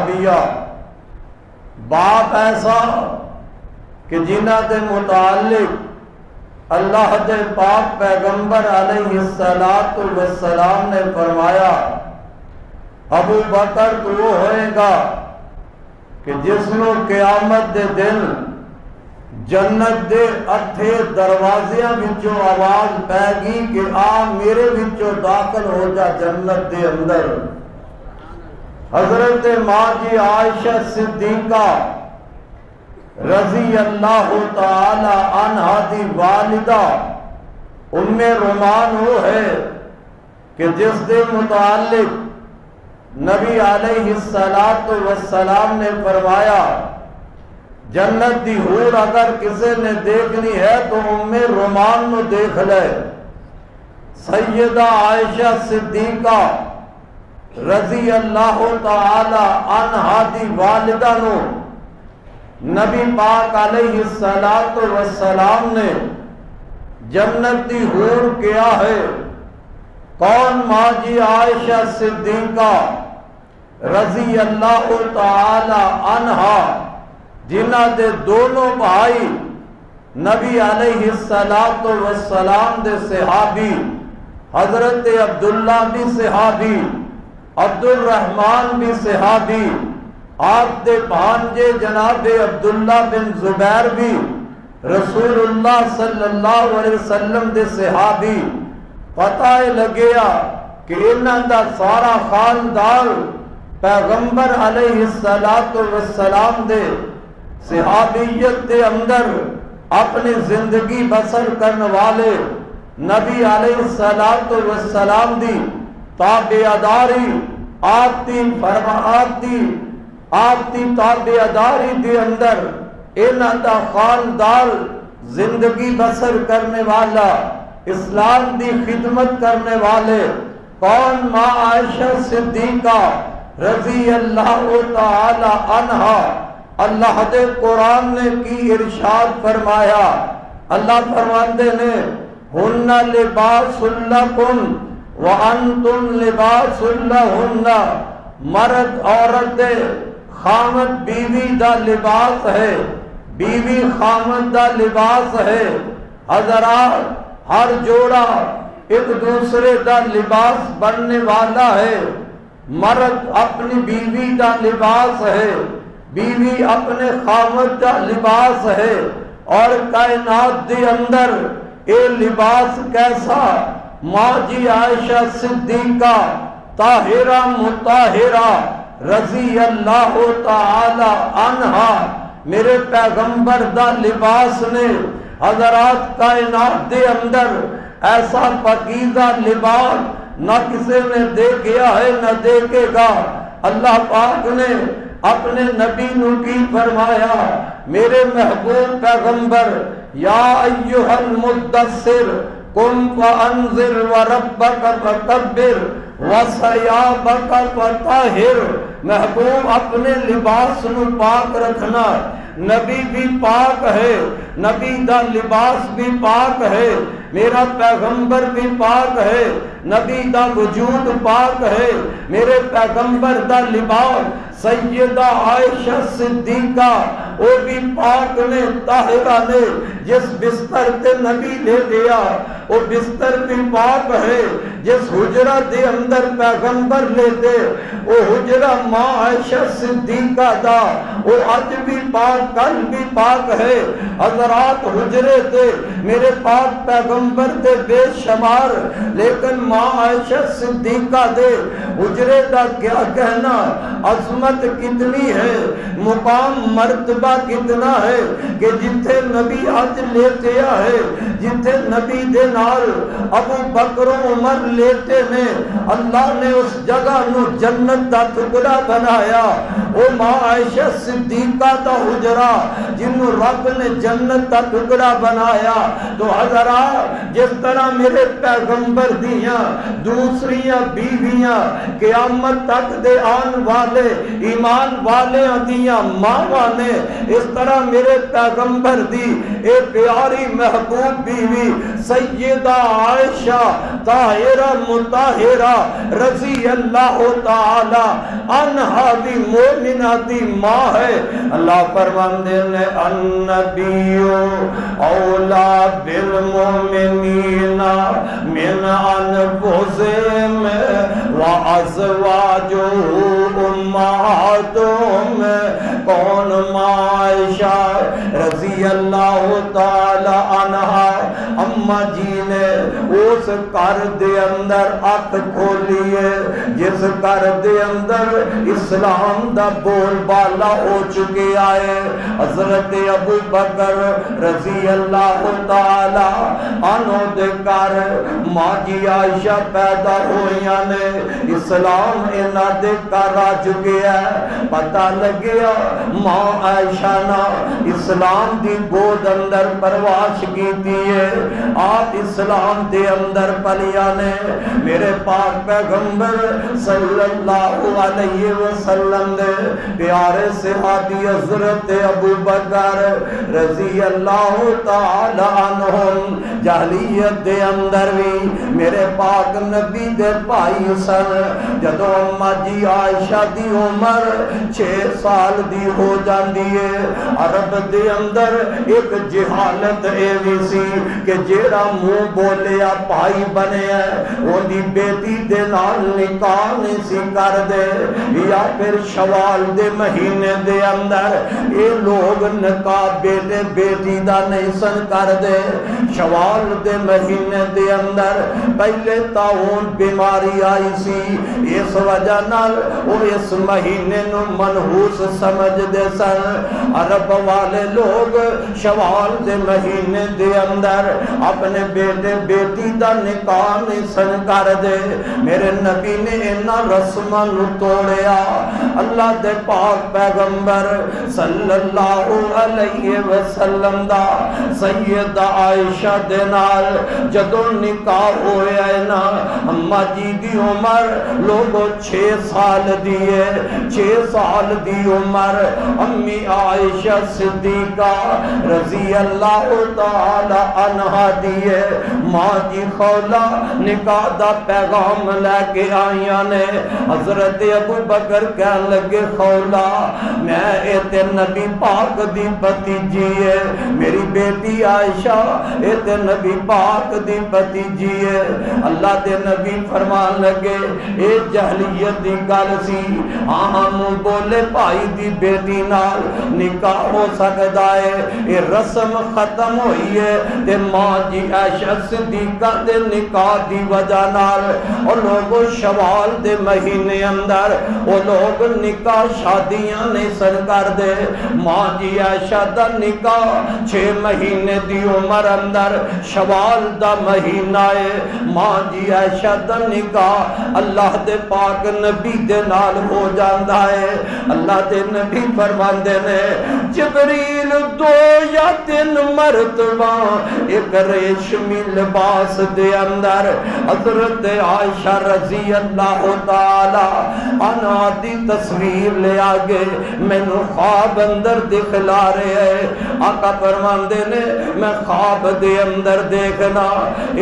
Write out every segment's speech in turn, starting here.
صحابیہ باپ ایسا کہ جنہ دے متعلق اللہ دے پاک پیغمبر علیہ السلام نے فرمایا ابو بکر تو وہ ہوئے گا کہ جس نو قیامت دے دن جنت دے اتھے دروازیاں وچوں آواز پے گی کہ آ میرے وچوں داخل ہو جا جنت دے اندر۔ حضرت ماں جی عائشہ صدیقہ رضی اللہ تعالی عنہا دی والدہ ام رومان وہ ہے کہ جس دے متعلق نبی علیہ السلام نے فرمایا جنت دی حور اگر کسی نے دیکھنی ہے تو ام رومان نو دیکھ لے۔ سیدہ عائشہ صدیقہ رضی اللہ تعالی عنہا دی والدہ نو نبی پاک علیہ السلام نے جنت دی حور کیا ہے۔ کون؟ ماں جی عائشہ صدیقہ رضی اللہ تعالی عنہا جنہ دے دونوں بھائی نبی علیہ السلام دے صحابی، حضرت عبداللہ بھی صحابی، عبد الرحمن بھی صحابی، آپ دے بھانجے جناب عبداللہ بن زبیر بھی رسول اللہ صلی اللہ علیہ وسلم دے صحابی۔ پتہ لگیا کہ انہاں دا سارا خاندان پیغمبر علیہ السلام دے صحابیت دے اندر اپنی زندگی بسر کرنے والے نبی علیہ السلام دی تابعداری آپ دی تابعداری دے اندر انہاں دا خاندان زندگی بسر کرنے والا، اسلام دی خدمت کرنے والے کون؟ ماں عائشہ صدیقہ رضی اللہ تعالی عنہا۔ اللہ دے قرآن نے کی ارشاد فرمایا، اللہ فرماندے نے ہن لباس لکم وانتم لباس لہن، مرد عورت دے خامد بیوی دا لباس ہے، بیوی خامد دا لباس ہے۔ حضرات ہر جوڑا ایک دوسرے دا لباس بننے والا ہے۔ مرد اپنی بیوی دا لباس ہے، بیوی اپنے خامد دا لباس ہے۔ اور کائنات دے اندر اے لباس کیسا؟ ماں جی عائشہ صدیقہ طاہرہ مطہرہ رضی اللہ تعالی عنہا میرے پیغمبر دا لباس نے حضرات کائنات دے اندر ایسا پاکیزہ لباس نہ کسی نے دیکھا ہے نہ دیکھے گا۔ اللہ پاک نے اپنے نبی نو کی فرمایا میرے محبوب پیغمبر یا ایھا المدثر قم فانذر وربک فکبر وثیابک فطہر۔ محبوب اپنے لباس نو پاک رکھنا، نبی بھی پاک ہے، نبی دا لباس بھی پاک ہے، میرا پیغمبر بھی پاک ہے، نبی دا وجود پاک ہے، میرے پیغمبر دا لباس سیدہ عائشہ صدیقہ وہ بھی پاک نے طاہرہ نے جس بستر تے نبی لے دیا وہ بستر بھی پاک ہے، جس حجرہ دے اندر پیغمبر لے دے وہ حجرہ ماں عائشہ صدیقہ دا وہ آج بھی پاک کل بھی پاک ہے۔ حضرات حجرے تے میرے پاک پیغمبر دے بے شمار، لیکن ماں عائشہ صدیقہ دے حجرے دا کیا کہنا، عظمت کتنی ہے، مقام مرتبہ کتنا ہے کہ جتھے نبی آج لیتے ہے، جتھے نبی دے نال ابو بکر و عمر لیتے نے، اللہ نے اس جگہ نو جنت دا ٹکڑا بنایا۔ او ماں عائشہ صدیقہ دا حجرہ جنہوں رب نے جنت دا ٹکڑا بنایا۔ تو حضرات جس طرح میرے پیغمبر دیاں دوسریاں بیویاں قیامت تک دے آن والے ایمان والے دیاں ماں نے، اس طرح میرے پیغمبر دی اے پیاری محبوب بیوی سیدہ عائشہ طاہرہ مطہرہ رضی اللہ تعالی عنہا بھی مومن مومنہ دی ماں ہے۔ اللہ فرماندے نے النبی اولا بالمؤمنین من انفسہم وازواجہ امہاتہم۔ کون؟ عائشہ رضی اللہ تعالی عنہا اماں جی نے اس گھر دے اندر اکھ کھولی ہے جس گھر دے اندر اسلام دا بول بالا ہو چکے آئے۔ حضرت ابو بکر رضی اللہ تعالی عنہ دے گھر ماں جی عائشہ پیدا ہوئیاں نے، اسلام انہاں دے گھر آ چکے ہے۔ پتہ لگیا ماں عائشہ نا اسلام دی گود اندر پرواش کی دیئے، آپ اسلام دے اندر پلیا نے۔ میرے پاک پیغمبر صلی اللہ علیہ وسلم دے پیارے صحابی حضرت ابو بکر رضی اللہ تعالی عنہم جاہلیت دے اندر بھی میرے پاک نبی دے بھائی سن۔ جدو اماں جی عائشہ دی عمر 6 سال دی ہو جاندی ہے، عرب دے اندر ایک جہالت اے بھی سی کہ جیڑا منہ بولیا بھائی بنے ہے وہ دی بیٹی دے نال نکاح نہیں سی کر دے، یا پھر شوال دے مہینے دے اندر اے لوگ نکاح بیٹے بیٹی دا نہیں سن کر دے۔ شوال دے مہینے دے اندر پہلے طاعون بیماری آئی سی، اس وجہ نال وہ اس مہینے نو منحوس سمجھ دے سن۔ عرب والے لوگ شوال دے مہینے دے اندر اپنے بیٹے بیٹی دا نکاح نہیں سن کر دے۔ میرے نبی نے انہاں رسماں نو توڑیا۔ اللہ دے پاک پیغمبر صلی اللہ علیہ وسلم دا سیدہ عائشہ دے نال جدوں نکاح ہویا ہے نا، اماں جی دی عمر لوگو 6 سال دی ہے۔ 6 سال دی عمر امی عائشہ صدیقہ رضی اللہ تعالی عنہا دی ہے۔ ماں جی خولہ نکاح دا پیغام لے کے آئیاں نے۔ حضرت ابو بکر کہنے لگے خولہ میں ایتے نبی پاک دی بھتیجی ہے، میری بیٹی عائشہ ایتے نبی پاک دی بھتیجی ہے۔ اللہ دے نبی فرمان لگے اے جہلیت دی گل سی، ہاں منہ بولے بھائی دی بیٹی نال نکاح ہو سکتا ہے، یہ رسم ختم ہوئی ہے۔ تے ماں جی عائشہ صدیقہ دے نکاح دی وجہ نال اور لوگوں شوال دے مہینے اندر وہ لوگ نکاح شادیاں نہیں سن کر دے۔ ماں جی عائشہ دا نکاح 6 مہینے دی عمر اندر شوال دا مہینہ ہے۔ ماں جی عائشہ دا نکاح اللہ دے پاک نبی دے نال ہو جاندا ہے۔ اللہ دے نبی فرماندے نے جبریل 2 یا 3 مرتبہ ایک ریشمی لباس دے اندر حضرت عائشہ رضی اللہ تعالی عنہا دی تصویر لے آگے مینوں خواب اندر دکھلا رہے ہیں۔ آقا فرماندے نے میں خواب دے اندر دیکھنا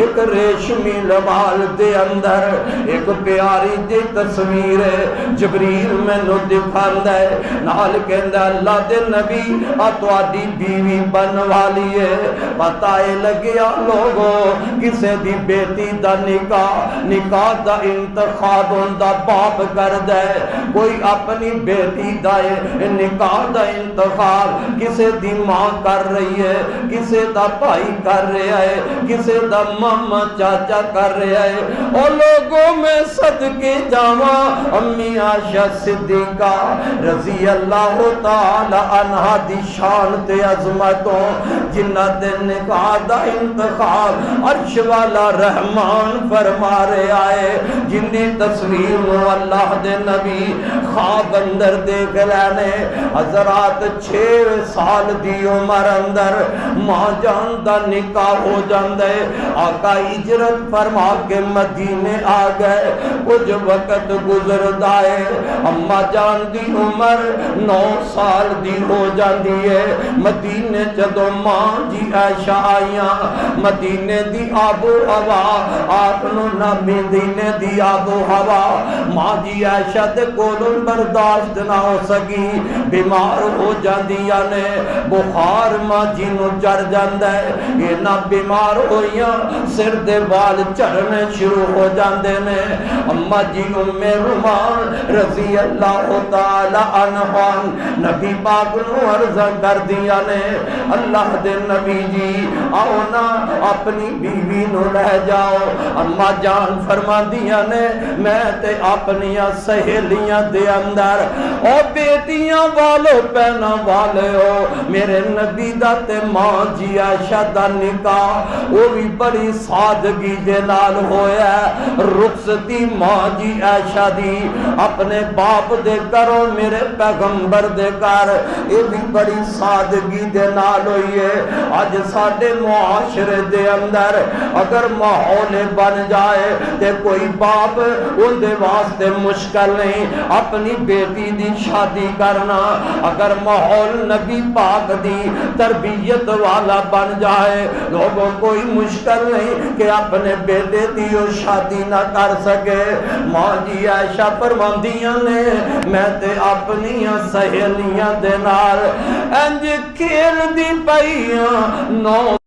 ایک ریشمی لباس دے اندر ایک پیاری دی تصویر ہے، جبریل مینوں دکھاندا ہے، نال کہندا اللہ دے نبی آ تہاڈی بیوی بن والی ہے۔ پتہ لگیا لوگوں کسے دی بیٹی دا نکاح دا انتخاب ہوندا باپ کردا ہے، کوئی اپنی بیٹی دا نکاح دا انتخاب کسے دی ماں کر رہی ہے، کسے دا بھائی کر رہا ہے، کسے دا ماما چاچا کر رہا ہے۔ اور لوگوں میں صدقے جاواں امی عائشہ صدیقہ رضی اللہ تعالی عنہا دی شان تے عظمتوں جنہ دے نکاح دا انتخاب عرش والا رحمان فرما رہے آئے، جن دی تصویر نو اللہ دے نبی خواب اندر دیکھ لینے۔ حضرات 6 سال دی عمر اندر ماں جان دا نکاح ہو جاندے۔ آقا ہجرت فرما کے مدینے آ گئے، کچھ وقت گزردا ہے، اماں جان دی عمر 9 سال دی ہو جاندی ہے۔ مدینے جدوں ماں جی عائشہ آئیاں، مدینے دی آب و ہوا آپنو نہ مدینے دی آب و ہوا ماں جی عائشہ دے کولوں برداشت نہ ہو سکی بیمار ہو جاندیاں نے بخار ماں جی نو چڑھ جاندا ہے یہ نہ بیمار ہویاں سر دے وال چڑھنے شروع ہو جاندے نے اما جی ام رومان رضی اللہ تعالی عنہا نبی پاک نو عرض کر دیا نے اللہ دے نبی جی آؤ نا اپنی بیوی نو لے جاؤ اما جان فرما دیا نے میں تے اپنی سہیلیاں دے اندر او بیٹیاں والو پہنا والے ہو میرے نبی دا تے ماں جی عائشہ دا نکاح وہ بھی بڑی سادگی دے نال ہویا ہے رخصتی ماں جی عائشہ دی اپنے باپ دے کرو میرے پیغمبر دے کر یہ بھی بڑی سادگی دے نال ہوئی ہے آج ساڑھے معاشرے دے اندر اگر ماحول بن جائے تے کوئی باپ ان دے واسطے مشکل نہیں اپنی بیٹی دی شادی کرنا اگر ماحول نبی پاک دی تربیت والا بن جائے لوگوں کوئی مشکل نہیں کہ اپنے بیٹے دی شادی نہ کر سکے ماں جی عائشہ فرماندیاں نے میں تے اپنی سہیلیاں دے نال انج کھیل دی پئیاں نو